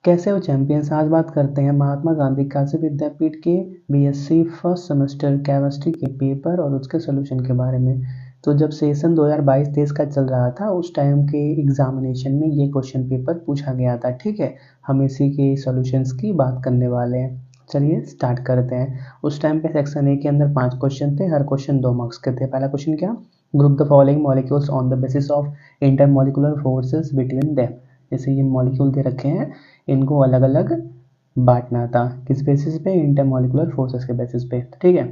कैसे हो चैंपियंस। आज बात करते हैं महात्मा गांधी काशी विद्यापीठ के बीएससी फर्स्ट सेमेस्टर केमिस्ट्री के पेपर और उसके सोल्यूशन के बारे में। तो जब सेशन 2022-23 का चल रहा था उस टाइम के एग्जामिनेशन में ये क्वेश्चन पेपर पूछा गया था। ठीक है, हम इसी के सॉल्यूशंस की बात करने वाले हैं। चलिए स्टार्ट करते हैं। उस टाइम पे सेक्शन ए के अंदर 5 क्वेश्चन थे, हर क्वेश्चन 2 मार्क्स के थे। पहला क्वेश्चन क्या, group the following molecules on the basis of intermolecular forces between them. जैसे ये मॉलिक्यूल दे रखे हैं, इनको अलग अलग बांटना था। किस बेसिस पे, इंटरमॉलिक्यूलर फोर्सेस के बेसिस पे। ठीक है,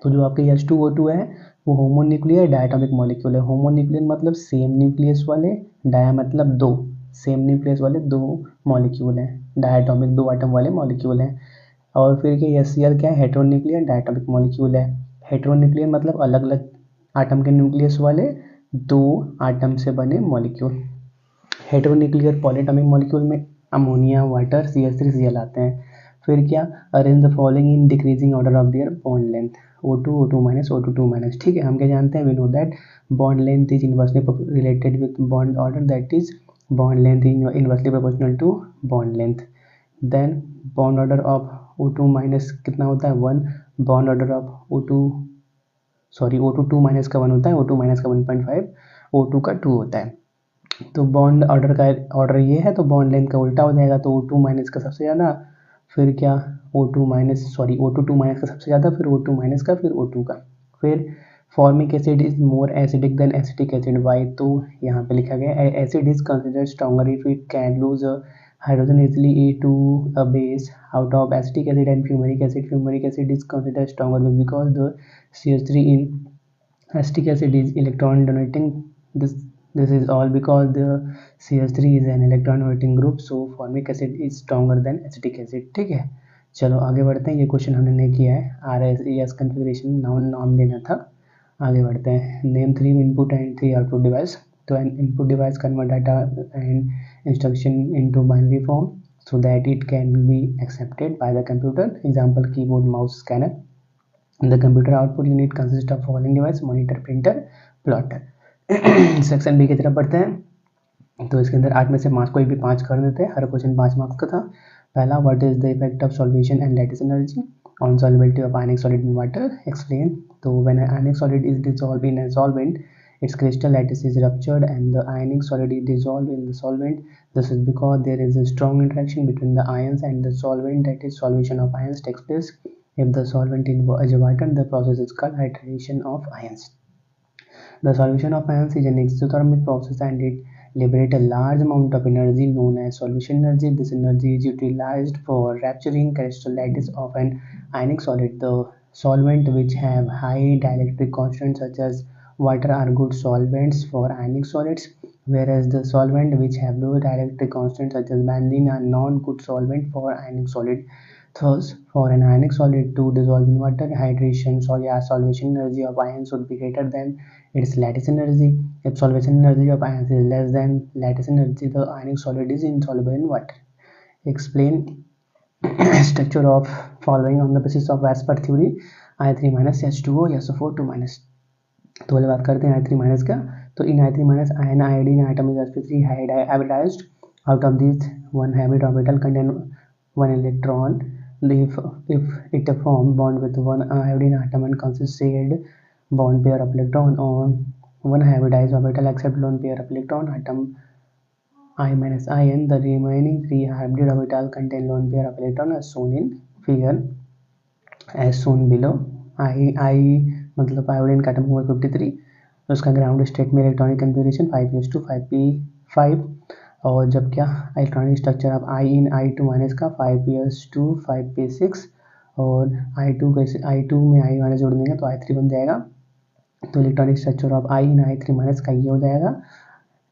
तो जो आपके H2O2 है वो होमोन्यूक्लियर डायटोमिक मॉलिक्यूल है। होमोन्यूक्लियर मतलब सेम न्यूक्लियस वाले, डाया मतलब 2, सेम न्यूक्लियस वाले 2 मॉलिक्यूल हैं, डायटोमिक 2 आटम वाले मॉलिक्यूल हैं। और फिर के HCl क्या है, हेटेरोन्यूक्लियर डायटोमिक मॉलिक्यूल है। हेटेरोन्यूक्लियर मतलब अलग अलग आटम के न्यूक्लियस वाले 2 आटम से बने मॉलिक्यूल। हेटेरोन्यूक्लियर पॉलीएटॉमिक मॉलिक्यूल में अमोनिया, वाटर, CH3, Cl आते हैं। फिर क्या, arrange the following in decreasing order of their bond length, O2, O2-, O2-2-। ठीक है, हम क्या जानते हैं, we know that bond length is inversely related with bond order, that is bond length inversely proportional to bond length. Then bond order of O2- कितना होता है, 1। Bond order of O2 का 1 होता है, O2- का 1.5, O2 का 2 होता है। तो बॉन्ड ऑर्डर का ऑर्डर ये है, तो बॉन्ड लेंथ का उल्टा हो जाएगा, तो O2- का सबसे ज़्यादा, फिर क्या O2- का सबसे ज़्यादा, फिर O2- का, फिर O2 का। फिर formic acid is more acidic than acetic acid, why. तो यहाँ पे लिखा गया है acid is considered stronger if it can lose hydrogen easily to a base out of acetic acid and fumaric acid. Fumaric acid is considered stronger because the CH3 in acetic acid is electron donating. This is all because the CH3 is an electron donating group, so formic acid is stronger than acetic acid। ठीक है, चलो आगे बढ़ते हैं। ये question हमने नहीं किया है, RS कन्फिग्रेशन नाम देना था। आगे बढ़ते हैं। Name 3 input and 3 output device. तो an input device convert data and instruction into binary form so that it can be accepted by the computer. Example, keyboard, mouse, scanner. The computer output unit consists of following device: monitor, printer, plotter। Section B की तरफ बढ़ते हैं। तो इसके अंदर 8 में से marks कोई भी 5 कर देते हैं, हर क्वेश्चन 5 मार्क्स का था। पहला, what is the effect of solvation and lattice energy on solubility of ionic solid in water, explain. तो when ionic solid is dissolve in a solvent, its crystal lattice is ruptured and the ionic solid is dissolved in the solvent. This is because there is a strong interaction between the ions and the solvent, that is solution of ions takes place. If the solvent is water, the process is called hydration of ions. The solution of ions is an exothermic process and it liberates a large amount of energy known as solution energy. This energy is utilized for rupturing crystal lattice of an ionic solid. The solvent which have high dielectric constants such as water are good solvents for ionic solids, whereas the solvent which have low dielectric constants such as benzene are not good solvent for ionic solid. Thus, for an ionic solid to dissolve in water, hydration solvation energy of ions should be greater than its lattice energy. If solvation energy of ions is less than lattice energy, the ionic solid is insoluble in water. Explain structure of following on the basis of as per theory: I3- H2O, SO4 2-। तो पहले बात करते हैं I3- का। तो इन I3- ion iodine atom is sp3 hybridized. Out of these, one hybrid orbital contain 1 electron. If it form bond with one iodine atom and consists shared bond pair of electron on one hybridized orbital except lone pair of electron atom I-ion, the remaining 3 hybrid orbitals contain lone pair of electron as shown in figure as shown below। I मतलब iodine का atom number 53, उसका ground state में electronic configuration 5s2 5p5। और जब क्या, electronic structure of I in I2- का 5s2 5p6। और I2 में I- जोड़ देंगे तो I3 बन जाएगा। तो electronic structure of I in I3- का ये हो जाएगा।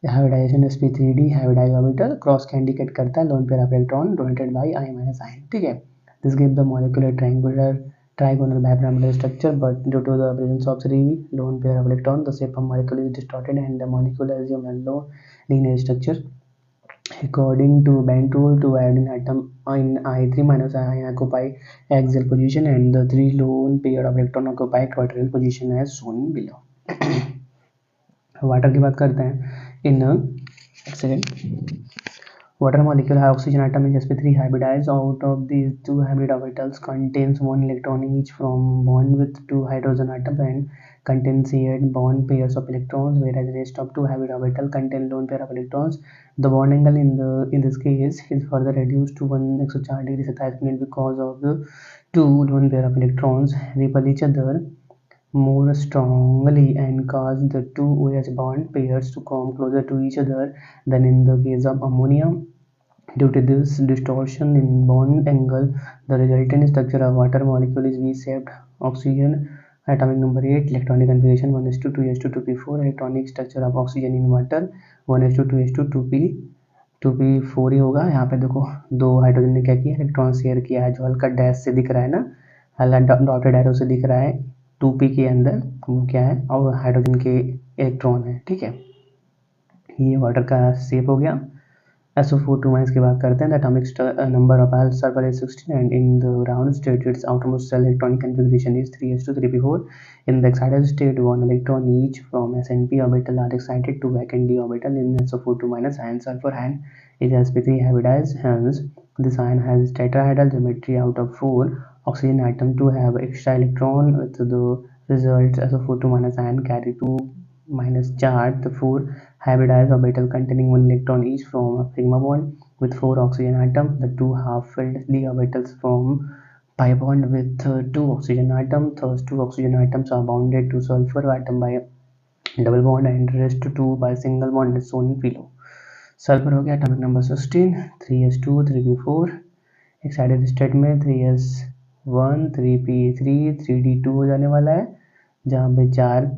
Hybridization sp3d hybridize orbital cross का इंडिकेट करता है lone pair of electron donated by I- ion। ठीक है, this give the molecular trigonal bipyramidal structure, but due to the presence of 3 lone pair of electron, the shape of molecule is distorted and the molecule assumes a low linear structure. According to band rule, 2 iodine atom in I3- ion occupy axial position and the 3 lone pair of electron occupy equatorial position as shown below। Water की बात करते हैं। इन एक second, Water molecule have oxygen atom is sp3 hybridized. Out of these two hybrid orbitals contains one electron each from bond with two hydrogen atoms and contains 8 bond pairs of electrons, whereas rest of two hybrid orbital contain lone pair of electrons. The bond angle in this case is further reduced to 104 degrees 27 minutes because of the two lone pair of electrons repel each other more strongly and cause the two OH bond pairs to come closer to each other than in the case of ammonia. Due to this distortion in bond angle, the resultant structure of water molecule is V-shaped. Oxygen atomic number 8, electronic configuration 1s2 2s2 2p4, electronic structure of oxygen in water 1s2 2s2 2p 2p4 ही होगा। यहाँ पे देखो दो hydrogen ने क्या किया, electron share किया है, जो हल्का डैश से दिख रहा है ना, हल्का डॉटेड एरो से दिख रहा है 2p के अंदर, वो क्या है और हाइड्रोजन के इलेक्ट्रॉन है। ठीक है, ये वाटर का शेप हो गया। SO4 2 minus की बात करते हैं। The atomic number of sulfur is 16 and in the ground state its outermost cell electronic configuration is 3s2 3p4. In the excited state, one electron each from s and p orbital are excited to vacant d orbital in SO4 2 minus, and sulfur ion is sp3 hybridized. Hence, this ion has tetrahedral geometry out of 4 oxygen atom to have extra electron, with the result SO4 2 minus ion carry 2 minus charge. The 4 hybridized orbital containing one electron each from a sigma bond with 4 oxygen atoms. The two half-filled d orbitals form pi bond with 2 oxygen atoms. Thus, 2 oxygen atoms are bounded to sulfur atom by double bond and rest 2 by single bond as shown below. Sulphur हो गया atomic number 16, 3s2 3p4, excited state में 3s1 3p3 3d2 हो जाने वाला है, जहाँ पे 4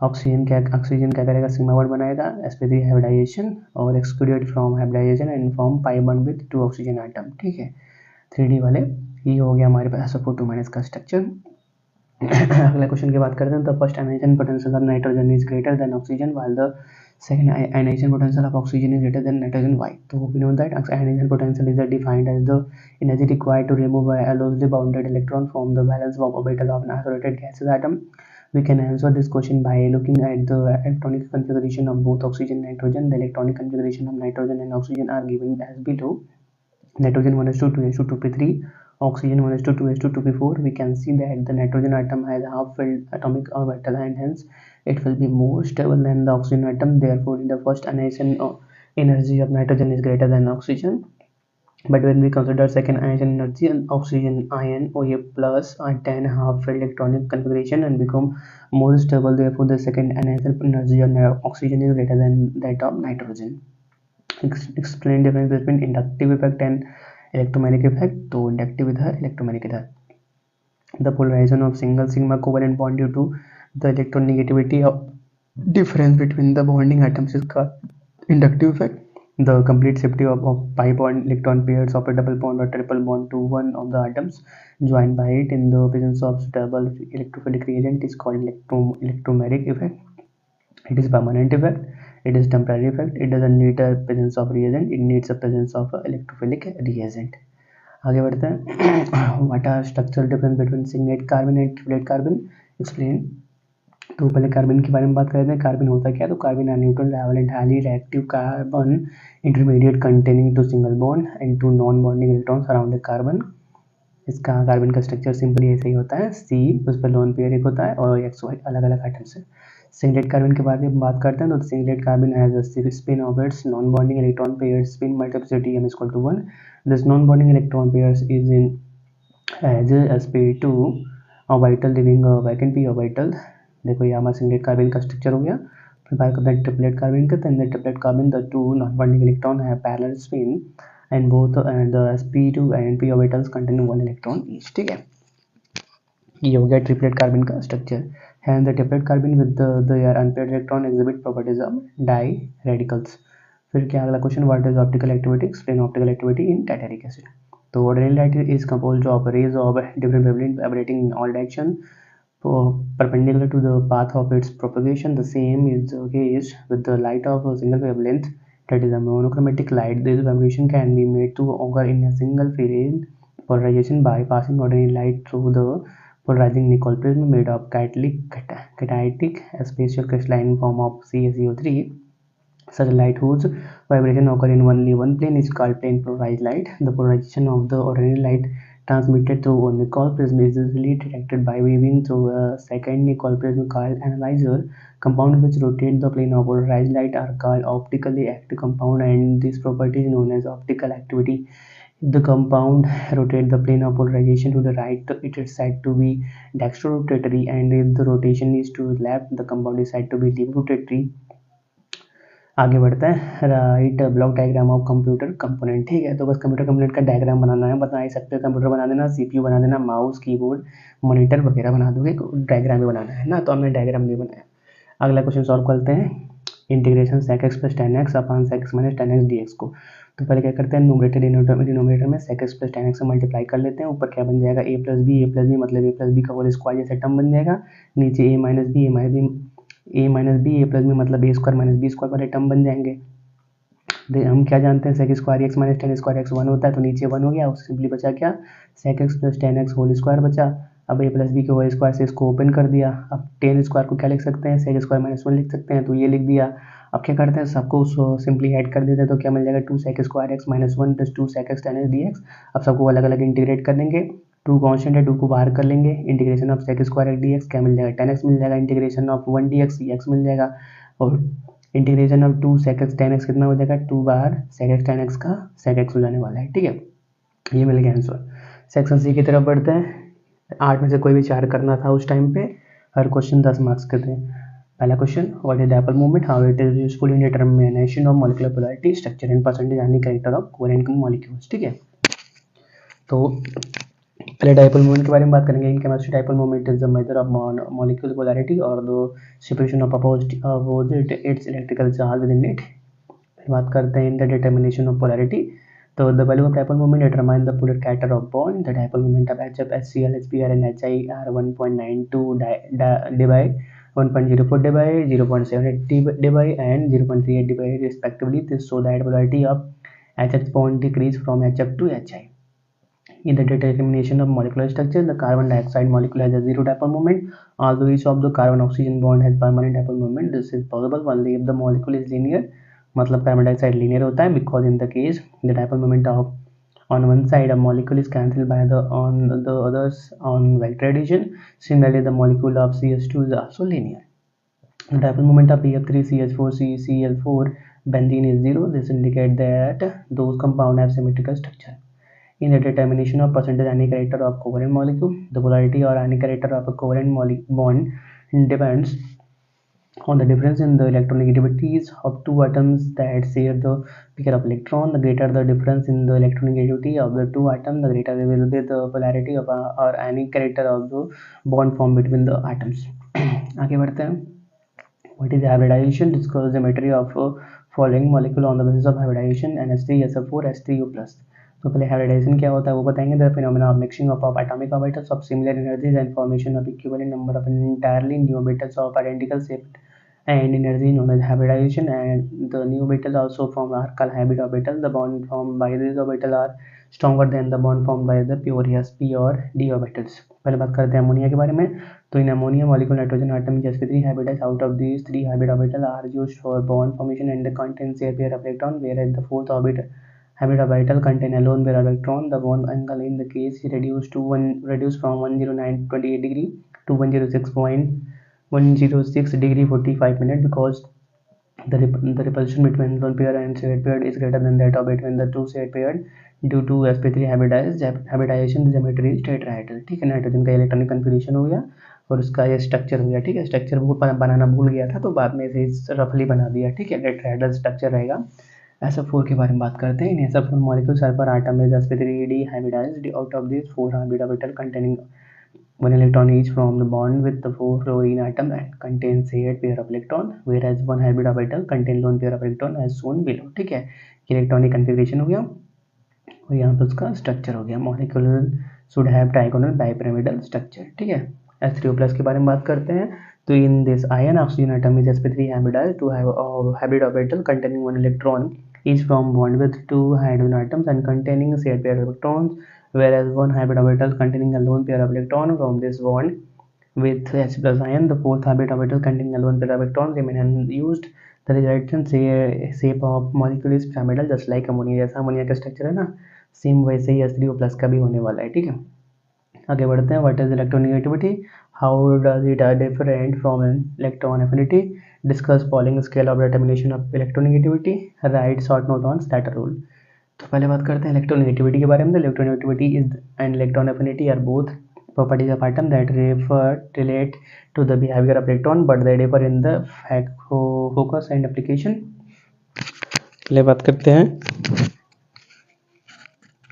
oxygen क्या करेगा, सिग्मा बॉन्ड बनाएगा, sp3 हाइब्रिडाइजेशन और excluded from hybridization and form pi bond with 2 oxygen atom. ठीक है, 3d वाले ये हो गया हमारे पास SO4 2 माइनस का स्ट्रक्चर। अगला क्वेश्चन की बात करते हैं। तो first ionization potential of nitrogen is greater than oxygen while the second ionization potential of oxygen is greater than nitrogen. Why? So we know that ionization potential is defined as the energy required to remove a loosely bounded electron from the valence orbital of an isolated gaseous atom. We can answer this question by looking at the electronic configuration of both oxygen and nitrogen. The electronic configuration of nitrogen and oxygen are given as below. Nitrogen 1s2 2s2 2p3, oxygen 1s2 2s2 2p4. We can see that the nitrogen atom has half-filled atomic orbital and hence it will be more stable than the oxygen atom. Therefore, the first ionization energy of nitrogen is greater than oxygen. But when we consider second ionization energy, oxygen ion OA plus are 10 half-filled electronic configuration and become more stable. Therefore, the second ionization energy of oxygen is greater than that of nitrogen. Explain difference between inductive effect and electromagnetic effect. तो inductive इधर, electromagnetic इधर. The polarization of single sigma covalent bond due to the electronegativity of difference between the bonding atoms is called inductive effect. The complete safety of pi bond electron pairs of a double bond or triple bond to one of the atoms joined by it in the presence of suitable electrophilic reagent is called electromagnetic effect. It is permanent effect. It is temporary effect. It doesn't need the presence of reagent. It needs the presence of electrophilic reagent. आगे बढ़ते हैं। What are structural difference between singlet carbon and triplet carbon, explain. तो पहले carbon के बारे में बात करते हैं। कार्बन होता क्या है, तो carbon are neutral trivalent highly reactive carbon intermediate containing two single bond and two non bonding electrons around the carbon. इसका कार्बन का स्ट्रक्चर सिंपली ऐसे ही होता है, सी उस पर लोन पेयर एक होता है और एक्स वाई अलग अलग आइटम्स है। सिंगलेट कार्बन के बारे में बात करते हैं। तो singlet carbon has a spin of its non bonding electron pair spin multiplicity m equal to 1. This non-bonding electron pairs is in as sp2 orbital leaving a vacant p orbital. देखो ये हमारा सिंगलेट कार्बन का structure हो गया। फिर बात करते हैं ट्रिपलेट कार्बन का। तो in triplet carbon the two non bonding electron है parallel spin and both the sp2 and p orbitals containing one electron each. ठीक है, ये हो गया ट्रिपलेट कार्बन का structure. Hence the triplet carbon with their unpaired electron exhibit properties of diradicals. फिर क्या अगला question, what is optical activity, explain optical activity in tartaric acid. तो ordinary light is composed of rays of different wavelength vibrating in all direction perpendicular to the path of its propagation. The same is the case with the light of a single wavelength, that is a monochromatic light. This vibration can be made to occur in a single phase polarization by passing ordinary light through the polarizing nickel prism made of catalytic spatial crystalline form of CaCO3. Such light whose Vibration occur in only one plane is called plane polarized light. The polarization of the ordinary light transmitted through a Nichols prism is easily detected by weaving through a second Nichols prism called analyzer. Compounds which rotate the plane of polarized light are called optically active compound, and this property is known as optical activity. If the compound rotates the plane of polarization to the right, it is said to be dextrorotatory, and if the rotation is to the left, the compound is said to be leaf rotatory. आगे बढ़ते हैं, right block diagram of computer component. ठीक है, तो बस computer component का diagram बनाना है, बता ही सकते हो, कंप्यूटर बना देना, सीपीयू बना देना, माउस, कीबोर्ड, मॉनिटर वगैरह बना दोगे, डायग्राम भी बनाना है ना, तो हमने डायग्राम नहीं बनाया। अगला क्वेश्चन सॉल्व करते हैं, integration sec x plus tan x upon sec x minus tan x d x को। तो पहले क्या करते हैं, न्यूमरेटर डिनोमिनेटर में sec x plus tan x से मल्टीप्लाई कर लेते हैं, ऊपर क्या बन जाएगा a प्लस बी मतलब a प्लस बी का होल स्क्वायर जैसे टर्म बन जाएगा, नीचे a minus b a plus b मतलब a square minus b square वाले टर्म बन जाएंगे। हम क्या जानते हैं, sec square x minus tan square x 1 होता है, तो नीचे 1 हो गया, उससे सिंपली बचा क्या, sec x plus tan x whole square बचा। अब ए प्लस बी के होल स्क्वायर से इसको ओपन कर दिया, अब टेन स्क्वायर को क्या लिख सकते हैं, सेक स्क्वायर माइनस 1 लिख सकते हैं, तो ये लिख दिया। अब क्या करते हैं, सबको सिंपली ऐड कर देते हैं, तो क्या मिल जाएगा, two sec square x minus 1 plus two sec x tan x d x. अब सबको अलग अलग इंटीग्रेट कर देंगे, टू कॉन्स्टेंट है, टू को बाहर कर लेंगे, integration of sec square x d x क्या मिल जाएगा, टेन एक्स मिल जाएगा, integration of 1 d x x मिल जाएगा, और integration of two sec x tan x कितना हो जाएगा, टू बार सेक एक्स टेन एक्स का सेक एक्स हो जाने वाला है। ठीक है, ये मिल गया आंसर। सेक्शन सी की तरफ बढ़ते हैं, 8 में से कोई भी 4 करना था उस टाइम पे, हर क्वेश्चन 10 मार्क्स के थे। पहला question, what is dipole moment, how it is useful in determination of molecular polarity, structure and percentage and character of covalent molecules. ठीक है, तो पहले डायपोल मोमेंट के बारे में बात करेंगे। In chemistry dipole moment is the measure of molecule polarity और the separation of opposite its electrical charge within it. बात करते हैं in the determination of polarity, तो the value of dipole moment determine the polar character of bond. The dipole moment of HF, HCl, HBr and HI are 1.92 dBi, 1.04 dBi, 0.78 dBi and 0.38 dBi respectively. This show that polarity of HH bond decrease from HF to HI. In the determination of molecular structure, the carbon dioxide molecule has a zero dipole moment, although each of the carbon oxygen bond has permanent dipole moment. This is possible only if the molecule is linear, मतलब carbon dioxide linear होता है, because in the case the dipole moment of on one side a molecule is cancelled by the on the others on vector addition. Similarly the molecule of CH2 is also linear. The dipole moment of BF3 CH4 CCl4 benzene is 0. This indicates that those compounds have symmetrical structure. In the determination of percentage any character of covalent molecule, the polarity or any character of a covalent bond depends on the difference in the electronegativities of two atoms that share the pair of electron. The greater the difference in the electronegativity of the two atoms, the greater will be the polarity of or any character of the bond formed between the atoms. आगे बढ़ते हैं, what is hybridization, discuss the geometry of following molecule on the basis of hybridization, NH3 SO4 H3O+। तो पहले hybridisation क्या होता है वो बताएंगे, the phenomena of mixing of atomic orbitals of similar energies and formation of equivalent number of entirely new orbitals of identical shape and energy known as hybridization, and the new orbital also formed are called hybrid orbital. The bond formed by these orbital are stronger than the bond formed by the pure sp or d orbitals। पहले बात करते हैं ammonia के बारे में, तो in ammonia molecule nitrogen atom sp3 hybridize, out of these 3 hybrid orbital are used for bond formation and contains a pair of electron, whereas the fourth hybrid orbital contain a lone pair of electron. The bond angle in the case reduced from 109.28 degree to 106 degree 45 minutes, because the repulsion between lone pair and shared pair is greater than that of between the two shared pair due to sp3 hybridization। the geometry is tetrahedral। ठीक है, nitrogen का electronic configuration हो गया और उसका ये structure हो गया। ठीक है, स्ट्रक्चर बनाना भूल गया था तो बाद में इसे रफली बना दिया। ठीक है, टेट्राहेड्रल स्ट्रक्चर रहेगा। SO4 के बारे में बात करते हैं। In SO4 molecule sulphur atom is sp3d hybridized, out of these 4 hybrid orbital containing 1 electron each from the bond with the 4 fluorine atom and contains shared pair of electron, whereas 1 hybrid orbital contain lone pair of electron as shown below। ठीक है, electronic configuration हो गया और यहाँ पर उसका structure हो गया। Molecule should have trigonal bipyramidal structure. ठीक है, H3O+ के बारे में बात करते हैं, तो in this ion oxygen atom is sp3 hybridized to have a hybrid orbital containing 1 electron each from bond with 2 hydrogen atoms and containing shared pair of electrons, whereas 1 hybrid orbital containing a lone pair of electron from this bond with H+ ion. The fourth hybrid orbital containing a lone pair of electrons remain unused. The resultant shape of molecule is pyramidal just like ammonia, जैसा ammonia का structure है ना, same वैसे ही H3O+ का भी होने वाला है, ठीक है। आगे बढ़ते हैं। What is electronegativity, how does it are different from electron affinity, discuss Pauling scale of determination of electronegativity, write short note on Slater rule. तो पहले बात करते हैं इलेक्ट्रोनेगेटिविटी के बारे में। Electronegativity is and electron affinity are both properties of atom that relate to the behavior of electron but they differ in the focus and application। पहले बात करते हैं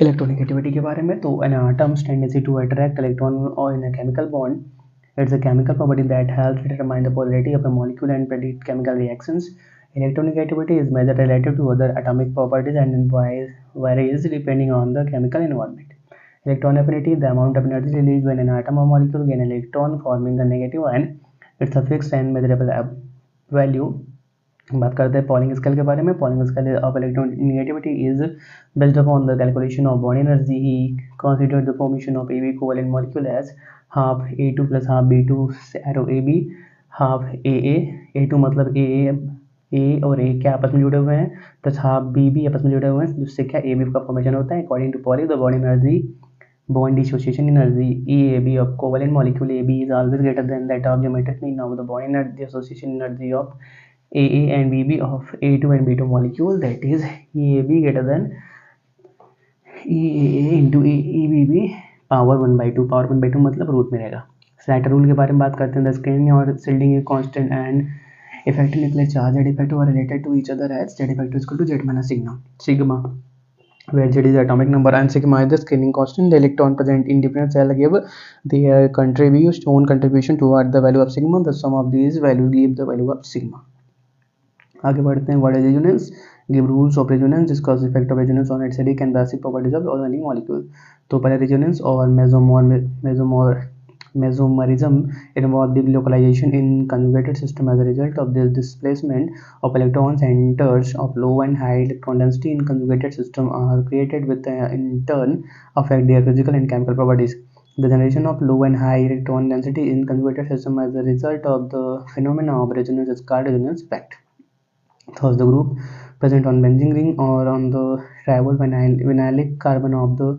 इलेक्ट्रोनेगेटिविटी के बारे में। तो an atom's tendency to attract electron or in a chemical bond, it's a chemical property that helps determine the polarity of a molecule and predict chemical reactions। Electronegativity is measured relative to other atomic properties and varies depending on the chemical environment। Electron affinity, the amount of energy released when an atom or molecule gain an electron forming a negative ion, it's a fixed and measurable value। बात करते हैं polling scale के बारे में। Pauling scale of electronegativity is based upon the calculation of bond energy. He consider the formation of AB covalent molecule as half A2 plus half B2 arrow AB, half AA, A2 मतलब A और A क्या आपस में जुड़े हुए हैं, plus half B आपस में जुड़े हुए हैं, जिससे क्या AB का फॉर्मेशन होता है। According to Pauli the bond energy, bond dissociation energy EAB of covalent molecule AB is always greater than that of geometric mean of the bond energy dissociation energy of AA and BB of A2 and B2 molecule, that is EAB greater than EAA into EBB power 1/2। Power 1/2 मतलब root में रहेगा। Slater rule के बारे में बात करते हैं। The scanning और shielding is constant and effective nuclear charge Z effective are related to each other as Z effective is equal to Z minus sigma where Z is the atomic number and sigma is the scaling constant। The electron present in different cell give their own contribution toward the value of sigma। The sum of these values give the value of sigma। आगे बढ़ते हैं। What is resonance, give rules of resonance, discuss effect of resonance on acidic and basic properties of organic molecule। तो पहले resonance और mesomerism involve delocalization in conjugated system। As a result of this, displacement of electrons centers of low and high electron density in conjugated system are created with in turn affect their physical and chemical properties। The generation of low and high electron density in conjugated system as a result of the phenomena of resonance is called resonance effect। Thus, the group present on benzene ring or on the triple vinylic carbon of the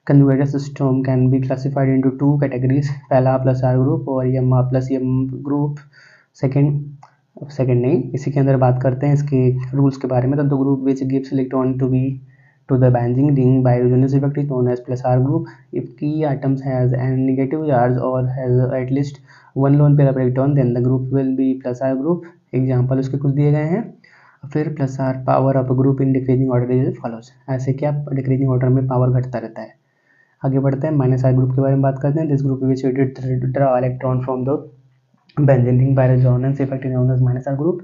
conjugated system can be classified into two categories, पहला plus R group और M plus M group. Second नहीं, इसी के अंदर बात करते हैं इसके रूल्स के बारे में। तो the group which gives electron to the benzene ring by resonance effect is known as plus R group। If key atoms has a negative charge or has at least one lone pair of electron, then the group will be plus R group। Example उसके कुछ दिए गए हैं। फिर plus R power of group in decreasing order is follows. ऐसे क्या decreasing order में power घटता रहता है। आगे बढ़ते हैं। माइनस आर ग्रुप के बारे में बात करते हैं। This group which draw electron from the benzene ring by resonance effect is known as minus R group.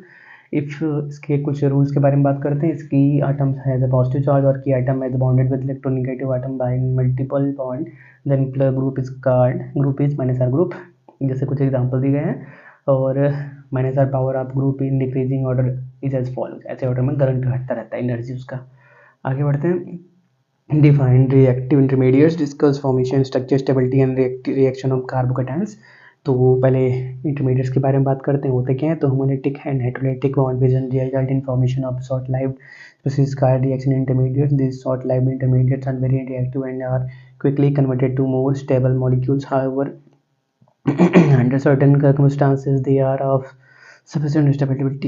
If इसके कुछ रूल्स के बारे में बात करते हैं। इसकी atom has a positive charge और की atom has bonded with electronegative atom by multiple bond, then group is minus R group. जैसे कुछ एग्जांपल दिए गए हैं। और minus R power of group in decreasing order is as follows. ऐसे order में करंट घटता रहता है, एनर्जी उसका। आगे बढ़ते हैं। Define reactive intermediates, discuss formation structure stability and reaction of carbocations. तो पहले इंटरमीडिएट्स के बारे में बात करते हैं। होते क्या हैं। तो homolytic and heterolytic bond fission result in formation of short lived species called reaction intermediates. This short lived intermediates are very reactive and are quickly converted to more stable molecules। However, under certain circumstances they are of sufficient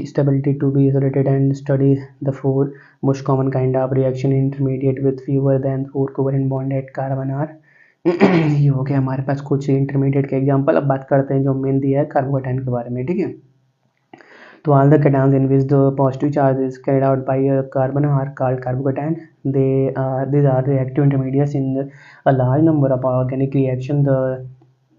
stability to be isolated and study। The four most common kind of reaction intermediate with fewer than 4 covalent bond at carbon are ये हो गया हमारे पास कुछ intermediate के example. अब बात करते हैं जो मेन दिया है कार्बोकैटायन के बारे में, ठीक है। तो all the cations in which the positive charge is carried out by a carbon are called carbocation। These are reactive intermediates in a large number of organic reaction।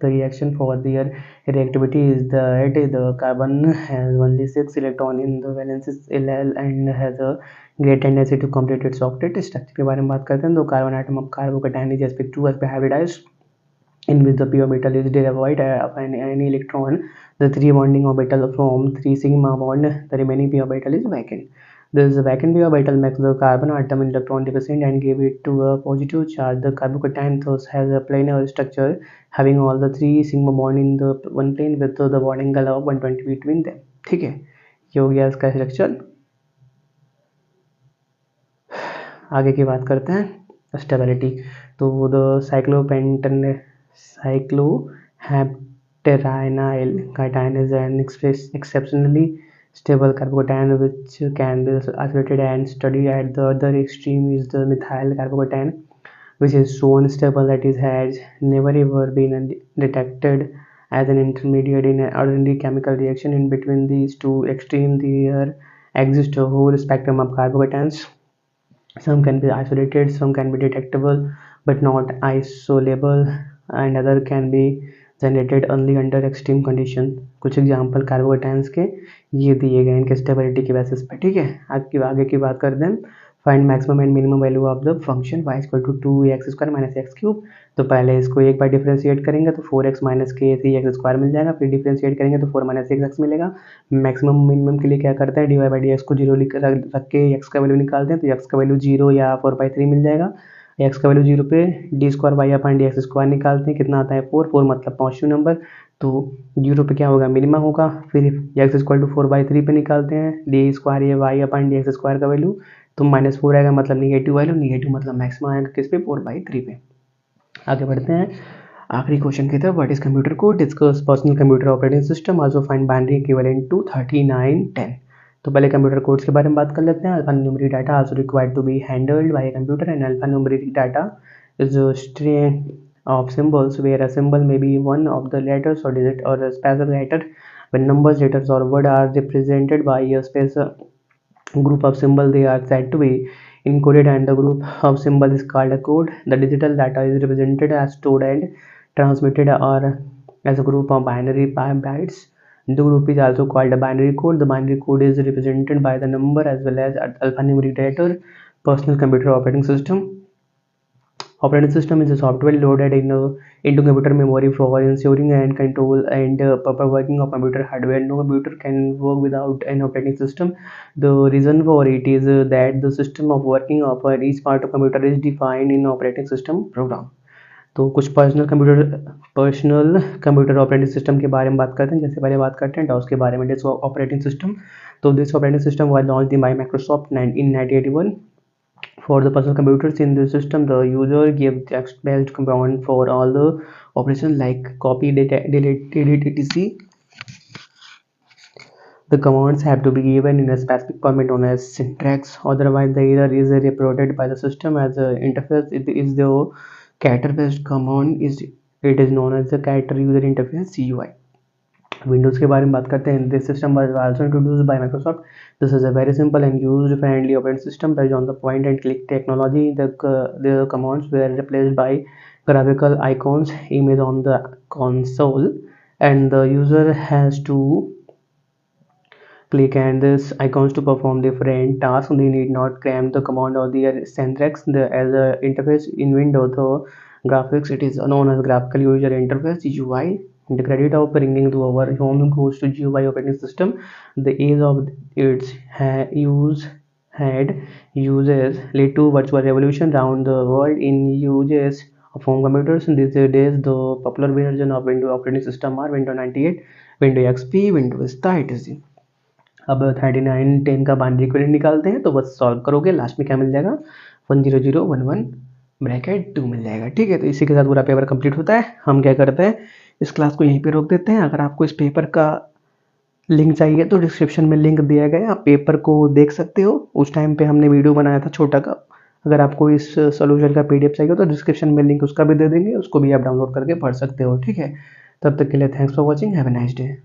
The reaction for their reactivity is that the carbon has only 6 electron in the valence L and has a great tendency to complete its octet structure के बारे में बात करते हैं। तो carbon atom of carbocation is sp2 as hybridized in which the p orbital is devoid of any electron। The 3 bonding orbital from 3 sigma bond, the remaining p orbital is vacant। This vacant p orbital makes the carbon atom electron deficient and give it to a positive charge। The carbocation thus has a planar structure having all the 3 sigma bond in the one plane with the bond angle of 120 between them। ठीक है, ये हो गया इसका structure. आगे की बात करते हैं स्टेबिलिटी। तो the साइक्लोहेप्टेराइनाइल cation is an exceptionally stable carbocation which can be isolated and studied. At the other extreme is the methyl carbocation, which is so unstable that it has never ever been detected as an intermediate in an ordinary chemical reaction. In between these two extremes, there exists a whole spectrum of carbocations. Some can be isolated, some can be detectable but not isolable, and other can be generated only under extreme condition. कुछ example carbocations के ये दिए गए इनके stability के basis पे। ठीक है, आगे की बात करते हैं। Find maximum and minimum value of the function y equal to 2x² minus x cube. तो पहले इसको एक बार डिफ्रेंशिएट करेंगे तो 4x माइनस के 3x² मिल जाएगा, फिर डिफ्रेंशिएट करेंगे तो 4 माइनस 6x मिलेगा। मैक्सिमम मिनिमम के लिए क्या करते हैं, dy बाई डी को 0 रख के x का वैल्यू निकालते हैं, तो x का वैल्यू 0 या 4/3 मिल जाएगा। x का वैल्यू 0 पे d² निकालते हैं, कितना आता है 4 मतलब पॉजिटिव नंबर, तो 0 पे क्या होगा मिनिमम होगा। फिर x इक्वल टू 4/3 पे निकालते हैं d² या y/dx² का वैल्यू, तो -4 आएगा मतलब निगेटिव वैल्यू, निगेटिव मतलब मैक्सिमम आएगा किस पे 4/3 पे। आगे बढ़ते हैं आखिरी क्वेश्चन की तरफ। What is computer code, discuss personal computer operating system, also find binary equivalent to 3910। तो पहले कंप्यूटर कोड्स के बारे में बात कर लेते हैं। Alphanumeric data also required to be handled by a computer, and alphanumeric data is a string of symbols where a symbol may be one of the letters or digit or a special letter. When numbers, letters or word are represented by a special group of symbol, they are said to be encoded, and the group of symbol is called a code. The digital data is represented as stored and transmitted or as a group of binary bytes. The group is also called a binary code. The binary code is represented by the number as well as alphanumeric letter. Personal computer operating system. Operating system is a software loaded into computer memory for ensuring and control and proper working of computer hardware. No computer can work without an operating system. The reason for it is that the system of working of each part of computer is defined in operating system program. तो कुछ personal computer operating system के बारे में बात करते हैं। जैसे पहले बात करते हैं डॉस के बारे में, डिस्क ऑपरेटिंग सिस्टम। तो this operating system was launched by Microsoft in 1981. For the personal computers in the system, the user gives text-based command for all the operations like copy, delete, etc. The commands have to be given in a specific format known as syntax. Otherwise, the error is reported by the system as an interface. It is the character-based command. It is known as the character user interface (CUI). Windows के बारे में बात करते हैं। This system was also introduced by Microsoft. This is a very simple and used friendly operating system based on the point and click technology. The commands were replaced by graphical icons image on the console, and the user has to click and these icons to perform different tasks. They need not cram the command or their syntax. As a interface in Windows, the graphics, it is known as graphical user interface (GUI). The credit of bringing to our home goes to GUI operating system. The ease of its use had uses led to virtual revolution around the world in uses of home computers. These days, the popular version of Windows operating system are Windows 98, Windows XP, Windows Vista, etc. अब 3910 का binary equivalent निकालते हैं। तो बस solve करोगे, last में क्या मिल जाएगा 10011 ब्रैकेट 2 मिल जाएगा। ठीक है, तो इसी के साथ पूरा पेपर कंप्लीट होता है। हम क्या करते हैं, इस क्लास को यहीं पे रोक देते हैं। अगर आपको इस पेपर का लिंक चाहिए तो डिस्क्रिप्शन में लिंक दिया गया है, आप पेपर को देख सकते हो। उस टाइम पे हमने वीडियो बनाया था छोटा का। अगर आपको इस सोल्यूशन का PDF चाहिए तो डिस्क्रिप्शन में लिंक उसका भी दे देंगे, उसको भी आप डाउनलोड करके पढ़ सकते हो। ठीक है, तब तक के लिए thanks for watching, have a nice day.